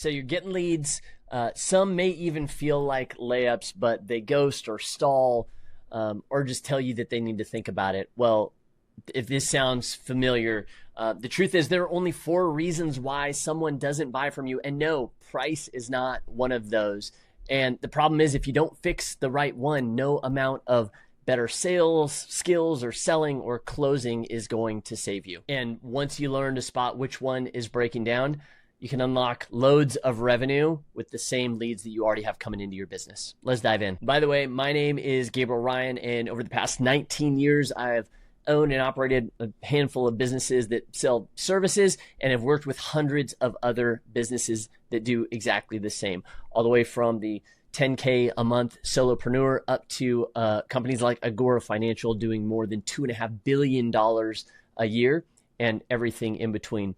So you're getting leads. Some may even feel like layups, but they ghost or stall, or just tell you that they need to think about it. Well, if this sounds familiar, the truth is there are only 4 reasons why someone doesn't buy from you. And no, price is not one of those. And the problem is if you don't fix the right one, no amount of better sales skills or selling or closing is going to save you. And once you learn to spot which one is breaking down, you can unlock loads of revenue with the same leads that you already have coming into your business. Let's dive in. By the way, my name is Gabriel Ryan, and over the past 19 years, I have owned and operated a handful of businesses that sell services and have worked with hundreds of other businesses that do exactly the same, all the way from the 10K a month solopreneur up to companies like Agora Financial doing more than $2.5 billion a year and everything in between.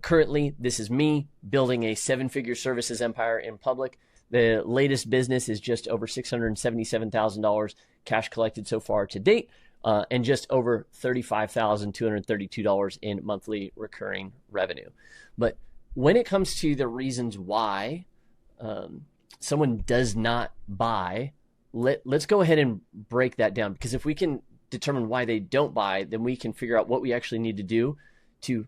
Currently, this is me building a 7-figure services empire in public. The latest business is just over $677,000 cash collected so far to date, and just over $35,232 in monthly recurring revenue. But when it comes to the reasons why someone does not buy, let's go ahead and break that down, because if we can determine why they don't buy, then we can figure out what we actually need to do to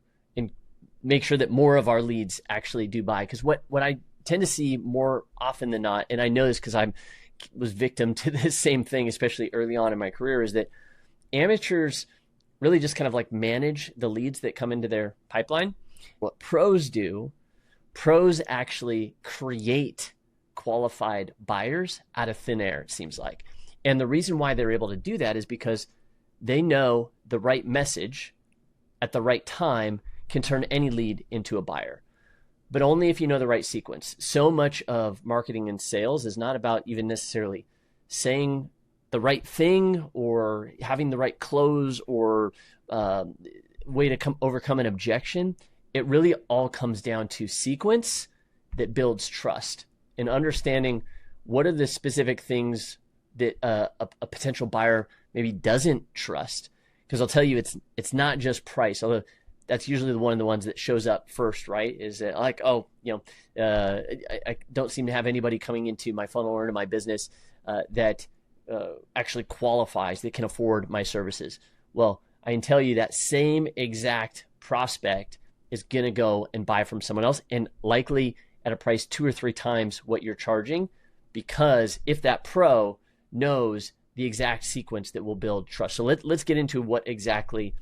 make sure that more of our leads actually do buy. Because what I tend to see more often than not, and I know this because I was victim to this same thing, especially early on in my career, is that amateurs really just kind of like manage the leads that come into their pipeline. What pros do, pros actually create qualified buyers out of thin air, it seems like. And the reason why they're able to do that is because they know the right message at the right time can turn any lead into a buyer, but only if you know the right sequence. So much of marketing and sales is not about even necessarily saying the right thing or having the right close or way to overcome an objection. It really all comes down to sequence that builds trust and understanding what are the specific things that a potential buyer maybe doesn't trust. Because I'll tell you, it's not just price, although that's usually one of the ones that shows up first, right? Is that like, oh, I don't seem to have anybody coming into my funnel or into my business that actually qualifies, that can afford my services. Well, I can tell you that same exact prospect is going to go and buy from someone else, and likely at a price 2 or 3 times what you're charging, because if that pro knows the exact sequence that will build trust. So let's get into what exactly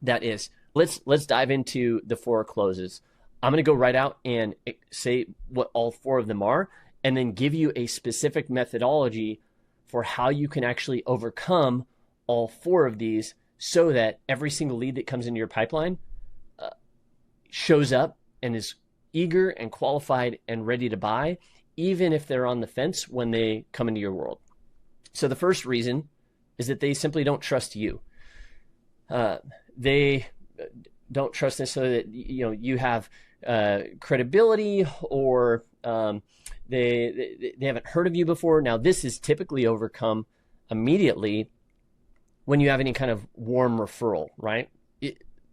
that is. Let's dive into the 4 closes. I'm going to go right out and say what all 4 of them are, and then give you a specific methodology for how you can actually overcome all 4 of these so that every single lead that comes into your pipeline shows up and is eager and qualified and ready to buy, even if they're on the fence when they come into your world. So the first reason is that they simply don't trust you. They don't trust necessarily that you have credibility, or they haven't heard of you before. Now, this is typically overcome immediately when you have any kind of warm referral, right?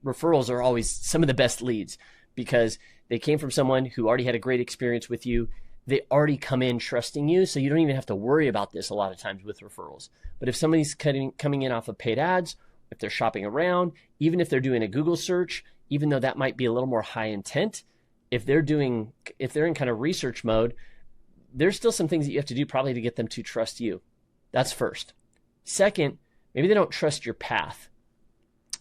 Referrals are always some of the best leads because they came from someone who already had a great experience with you. They already come in trusting you, so you don't even have to worry about this a lot of times with referrals. But if somebody's coming in off of paid ads, if they're shopping around, even if they're doing a Google search, even though that might be a little more high intent, if they're in kind of research mode, there's still some things that you have to do probably to get them to trust you. That's first. Second, maybe they don't trust your path.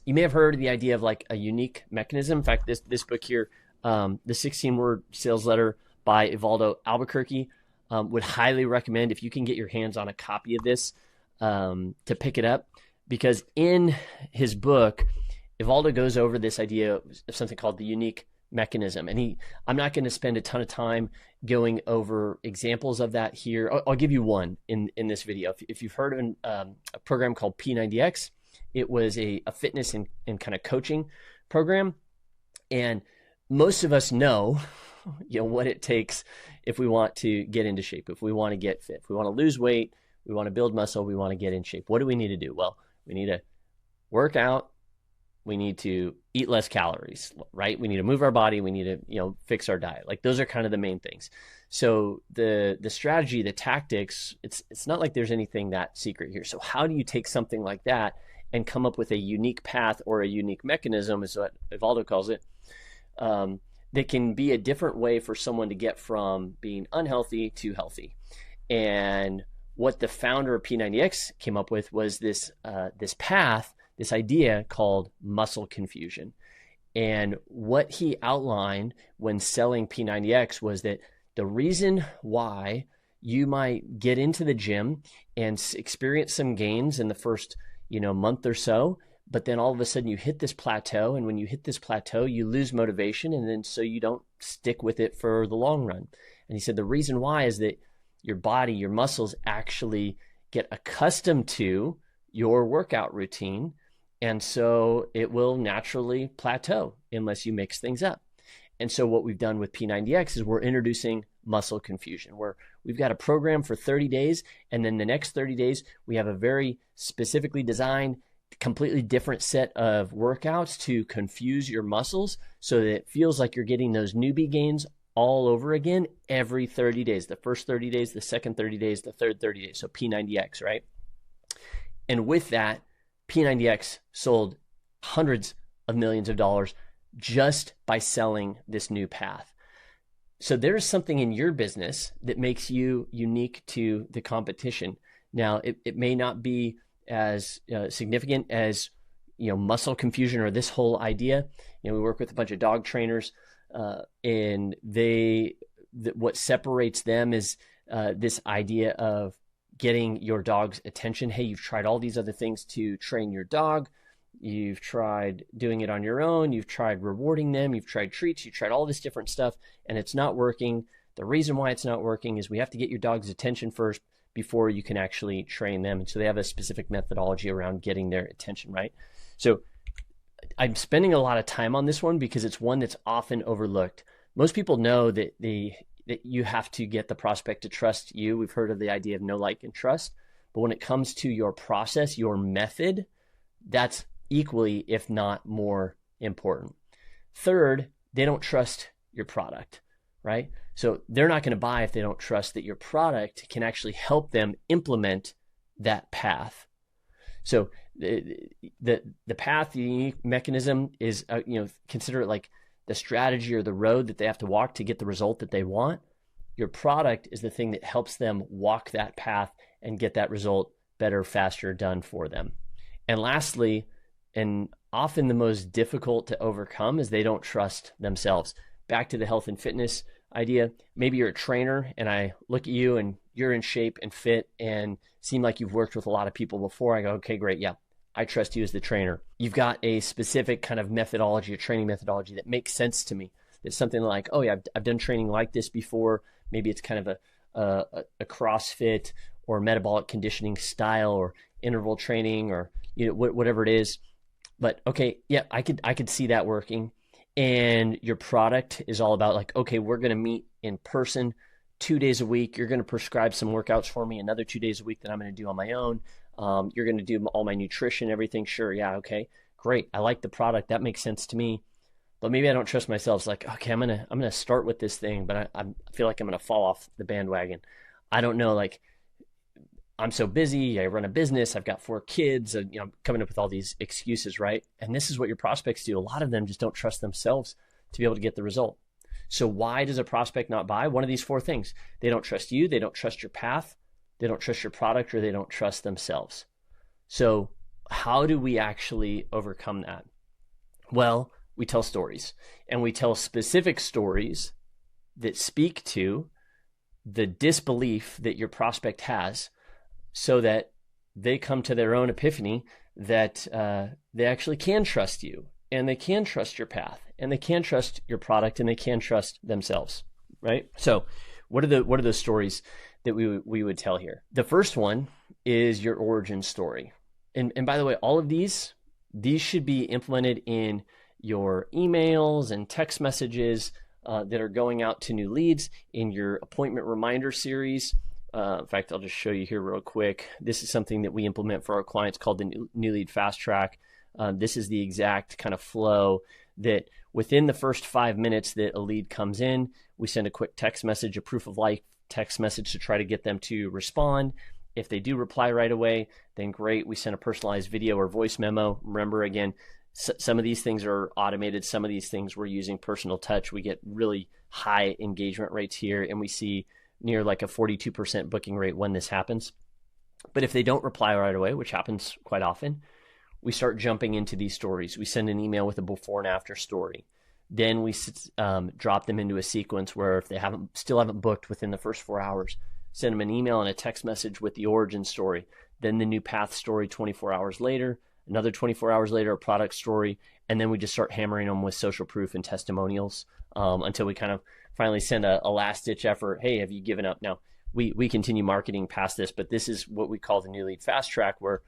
You may have heard of the idea of like a unique mechanism. In fact, this book here, the 16-word sales letter by Evaldo Albuquerque, would highly recommend, if you can get your hands on a copy of this, to pick it up, because in his book, Evaldo goes over this idea of something called the unique mechanism. And I'm not going to spend a ton of time going over examples of that here. I'll give you one in this video. If you've heard of a program called P90X, it was a fitness and kind of coaching program. And most of us know, what it takes if we want to get into shape, if we want to get fit, if we want to lose weight, we want to build muscle, we want to get in shape. What do we need to do? Well, we need to work out, we need to eat less calories, right? We need to move our body. We need to, fix our diet. Like those are kind of the main things. So the strategy, the tactics, it's not like there's anything that secret here. So how do you take something like that and come up with a unique path or a unique mechanism, is what Evaldo calls it, that can be a different way for someone to get from being unhealthy to healthy? And what the founder of P90X came up with was this path, this idea called muscle confusion. And what he outlined when selling P90X was that the reason why you might get into the gym and experience some gains in the first, month or so, but then all of a sudden you hit this plateau, and when you hit this plateau, you lose motivation, and then so you don't stick with it for the long run. And he said the reason why is that your body, your muscles actually get accustomed to your workout routine, and so it will naturally plateau unless you mix things up. And so what we've done with P90X is we're introducing muscle confusion, where we've got a program for 30 days, and then the next 30 days, we have a very specifically designed, completely different set of workouts to confuse your muscles so that it feels like you're getting those newbie gains all over again every 30 days. The first 30 days, the second 30 days, the third 30 days. So P90X, right? And with that, P90X sold hundreds of millions of dollars just by selling this new path. So there's something in your business that makes you unique to the competition. Now, it may not be as significant as muscle confusion or this whole idea. We work with a bunch of dog trainers, and what separates them is this idea of getting your dog's attention. Hey, you've tried all these other things to train your dog. You've tried doing it on your own. You've tried rewarding them. You've tried treats. You've tried all this different stuff, and it's not working. The reason why it's not working is we have to get your dog's attention first before you can actually train them. And so they have a specific methodology around getting their attention, right? So I'm spending a lot of time on this one because it's one that's often overlooked. Most people know that you have to get the prospect to trust you. We've heard of the idea of know, like, and trust. But when it comes to your process, your method, that's equally, if not more important. Third, they don't trust your product, right? So they're not going to buy if they don't trust that your product can actually help them implement that path. So the path, the unique mechanism is, consider it like the strategy or the road that they have to walk to get the result that they want. Your product is the thing that helps them walk that path and get that result better, faster, done for them. And lastly, and often the most difficult to overcome, is they don't trust themselves. Back to the health and fitness idea. Maybe you're a trainer and I look at you and you're in shape and fit and seem like you've worked with a lot of people before. I go, okay, great. Yeah, I trust you as the trainer. You've got a specific kind of methodology, a training methodology that makes sense to me. It's something like, oh yeah, I've done training like this before. Maybe it's kind of a CrossFit or metabolic conditioning style or interval training or whatever it is. But okay, yeah, I could see that working. And your product is all about like, okay, we're going to meet in person 2 days a week. You're going to prescribe some workouts for me, another 2 days a week that I'm going to do on my own. You're going to do all my nutrition, everything. Sure. Yeah. Okay, great. I like the product. That makes sense to me. But maybe I don't trust myself. It's like, okay, I'm going to start with this thing, but I feel like I'm going to fall off the bandwagon. I don't know, like, I'm so busy, I run a business, I've got 4 kids, I'm coming up with all these excuses, right? And this is what your prospects do. A lot of them just don't trust themselves to be able to get the result. So why does a prospect not buy? One of these 4 things. They don't trust you, they don't trust your path, they don't trust your product, or they don't trust themselves. So how do we actually overcome that? Well, we tell stories, and we tell specific stories that speak to the disbelief that your prospect has, so that they come to their own epiphany that they actually can trust you, and they can trust your path, and they can trust your product, and they can trust themselves, right? So what are those stories that we would tell here? The first one is your origin story. And by the way, all of these should be implemented in your emails and text messages that are going out to new leads, in your appointment reminder series. In fact, I'll just show you here real quick. This is something that we implement for our clients called the New Lead Fast Track. This is the exact kind of flow that within the first 5 minutes that a lead comes in, we send a quick text message, a proof of life text message to try to get them to respond. If they do reply right away, then great. We send a personalized video or voice memo. Remember, again, some of these things are automated. Some of these things we're using personal touch. We get really high engagement rates here, and we see near like a 42% booking rate when this happens. But if they don't reply right away, which happens quite often, we start jumping into these stories. We send an email with a before and after story. Then we drop them into a sequence where if they still haven't booked within the first 4 hours, send them an email and a text message with the origin story. Then the new path story 24 hours later, another 24 hours later, a product story. And then we just start hammering them with social proof and testimonials until we kind of finally send a last ditch effort. Hey, have you given up? Now, we continue marketing past this, but this is what we call the new lead fast track, where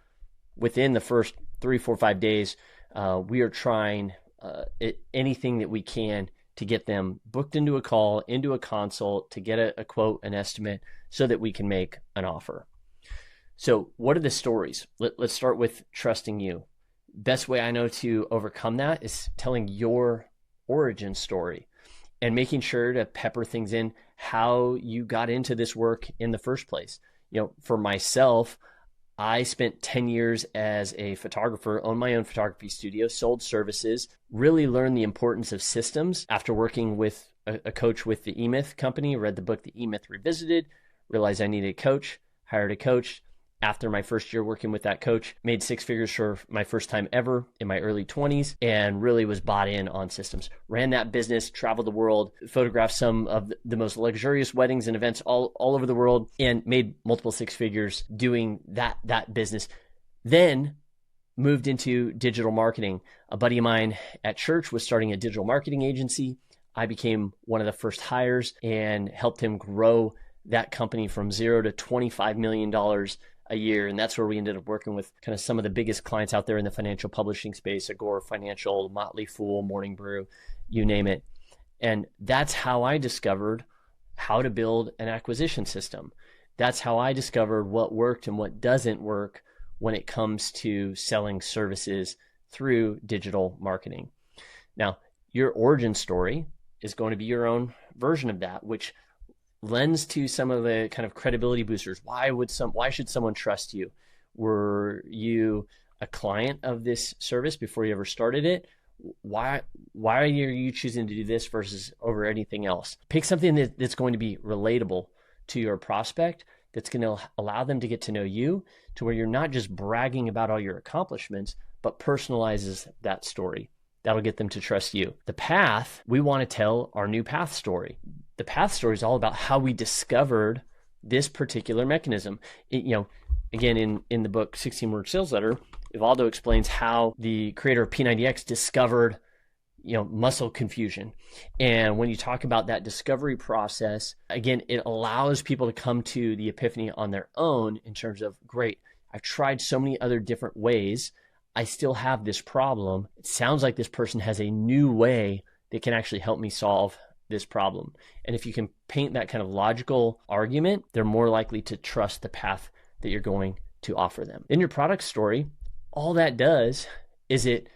within the first 3, 4, 5 days, we are trying anything that we can to get them booked into a call, into a consult, to get a quote, an estimate, so that we can make an offer. So what are the stories? Let's start with trusting you. Best way I know to overcome that is telling your origin story and making sure to pepper things in how you got into this work in the first place. For myself, I spent 10 years as a photographer, owned my own photography studio, sold services, really learned the importance of systems after working with a coach with the eMyth company, read the book, The eMyth Revisited, realized I needed a coach, hired a coach. After my first year working with that coach, made 6 figures for my first time ever in my early 20s, and really was bought in on systems. Ran that business, traveled the world, photographed some of the most luxurious weddings and events all over the world, and made multiple 6 figures doing that business. Then moved into digital marketing. A buddy of mine at church was starting a digital marketing agency. I became one of the first hires and helped him grow that company from $0 to $25 million a year. And that's where we ended up working with kind of some of the biggest clients out there in the financial publishing space, Agora Financial, Motley Fool, Morning Brew, you name it. And that's how I discovered how to build an acquisition system. That's how I discovered what worked and what doesn't work when it comes to selling services through digital marketing. Now, your origin story is going to be your own version of that, which lends to some of the kind of credibility boosters. Why should someone trust you? Were you a client of this service before you ever started it? Why are you choosing to do this versus over anything else? Pick something that's going to be relatable to your prospect, that's going to allow them to get to know you, to where you're not just bragging about all your accomplishments, but personalizes that story. That'll get them to trust you. The path, we want to tell our new path story. The path story is all about how we discovered this particular mechanism. Again, in the book 16-Word Sales Letter, Evaldo explains how the creator of P90X discovered, muscle confusion. And when you talk about that discovery process, again, it allows people to come to the epiphany on their own in terms of, great, I've tried so many other different ways. I still have this problem. It sounds like this person has a new way that can actually help me solve this problem. And if you can paint that kind of logical argument, they're more likely to trust the path that you're going to offer them. In your product story, all that does is it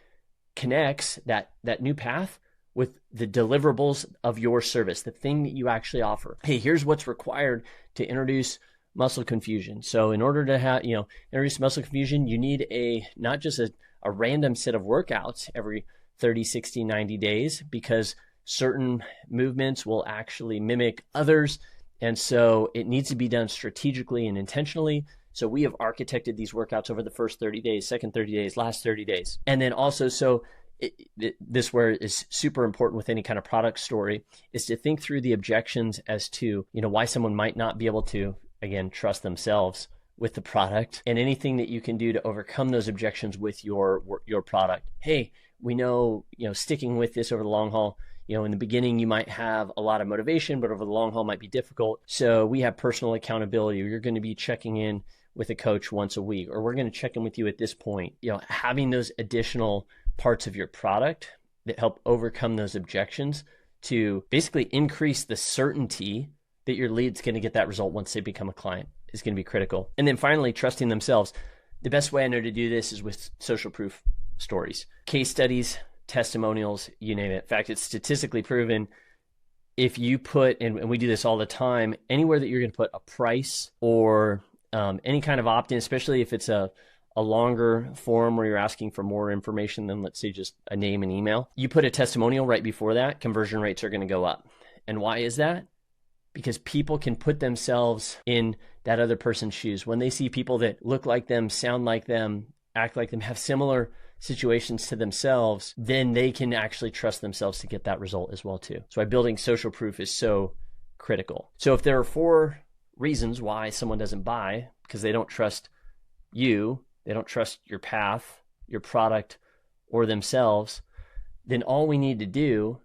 connects that new path with the deliverables of your service, the thing that you actually offer. Hey, here's what's required to introduce muscle confusion. So in order to introduce muscle confusion, you need not just a random set of workouts every 30, 60, 90 days, because certain movements will actually mimic others. And so it needs to be done strategically and intentionally. So we have architected these workouts over the first 30 days, second 30 days, last 30 days. And then also, this where is super important with any kind of product story, is to think through the objections as to, why someone might not be able to, again, trust themselves with the product, and anything that you can do to overcome those objections with your product. Hey, we know, sticking with this over the long haul, in the beginning, you might have a lot of motivation, but over the long haul might be difficult. So we have personal accountability. You're going to be checking in with a coach once a week, or we're going to check in with you at this point. Having those additional parts of your product that help overcome those objections to basically increase the certainty that your lead's going to get that result once they become a client is going to be critical. And then finally, trusting themselves. The best way I know to do this is with social proof stories, case studies, testimonials, you name it. In fact, it's statistically proven if you put, and we do this all the time, anywhere that you're going to put a price or any kind of opt-in, especially if it's a longer form where you're asking for more information than, let's say, just a name and email, you put a testimonial right before that, conversion rates are going to go up. And why is that? Because people can put themselves in that other person's shoes. When they see people that look like them, sound like them, act like them, have similar situations to themselves, then they can actually trust themselves to get that result as well too. So why building social proof is so critical. So if there are 4 reasons why someone doesn't buy, because they don't trust you, they don't trust your path, your product, or themselves, then all we need to do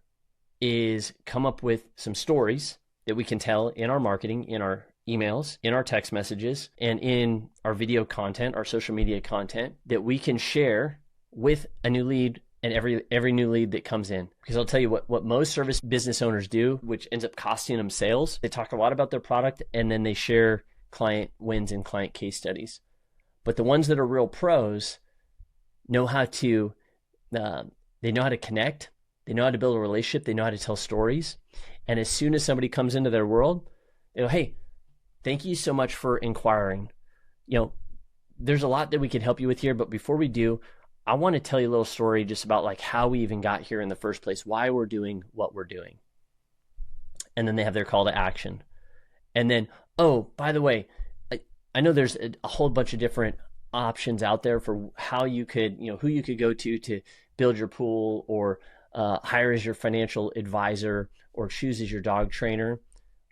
is come up with some stories that we can tell in our marketing, in our emails, in our text messages, and in our video content, our social media content that we can share with a new lead and every new lead that comes in. Because I'll tell you what most service business owners do, which ends up costing them sales, they talk a lot about their product and then they share client wins and client case studies. But the ones that are real pros know how to, they know how to connect, they know how to build a relationship, they know how to tell stories. And as soon as somebody comes into their world, they go, hey, thank you so much for inquiring. You know, there's a lot that we could help you with here, but before we do, I want to tell you a little story just about like how we even got here in the first place, why we're doing what we're doing. And then they have their call to action. And then, oh, by the way, I know there's a whole bunch of different options out there for how you could, you know, who you could go to build your pool or hire as your financial advisor or choose as your dog trainer.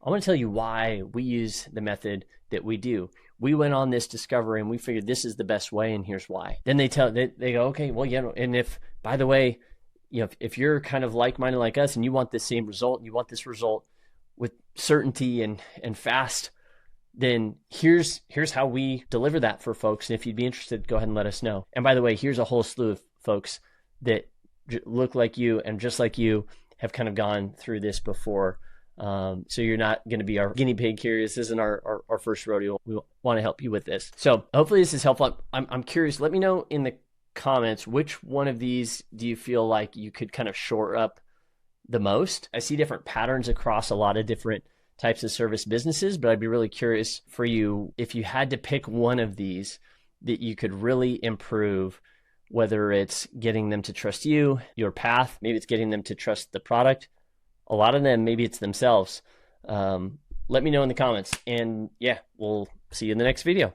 I want to tell you why we use the method that we do. We went on this discovery and we figured this is the best way, and here's why. Then they go, okay, well, yeah, and if, by the way, you know, if you're kind of like-minded like us and you want the same result, and you want this result with certainty and fast, then here's how we deliver that for folks. And if you'd be interested, go ahead and let us know. And by the way, here's a whole slew of folks that look like you and just like you have kind of gone through this before. So you're not going to be our guinea pig here. This isn't our first rodeo. We want to help you with this. So hopefully this is helpful. I'm curious. Let me know in the comments, which one of these do you feel like you could kind of shore up the most? I see different patterns across a lot of different types of service businesses, but I'd be really curious for you if you had to pick one of these that you could really improve, whether it's getting them to trust you, your path, maybe it's getting them to trust the product. A lot of them, maybe it's themselves. Let me know in the comments. And yeah, we'll see you in the next video.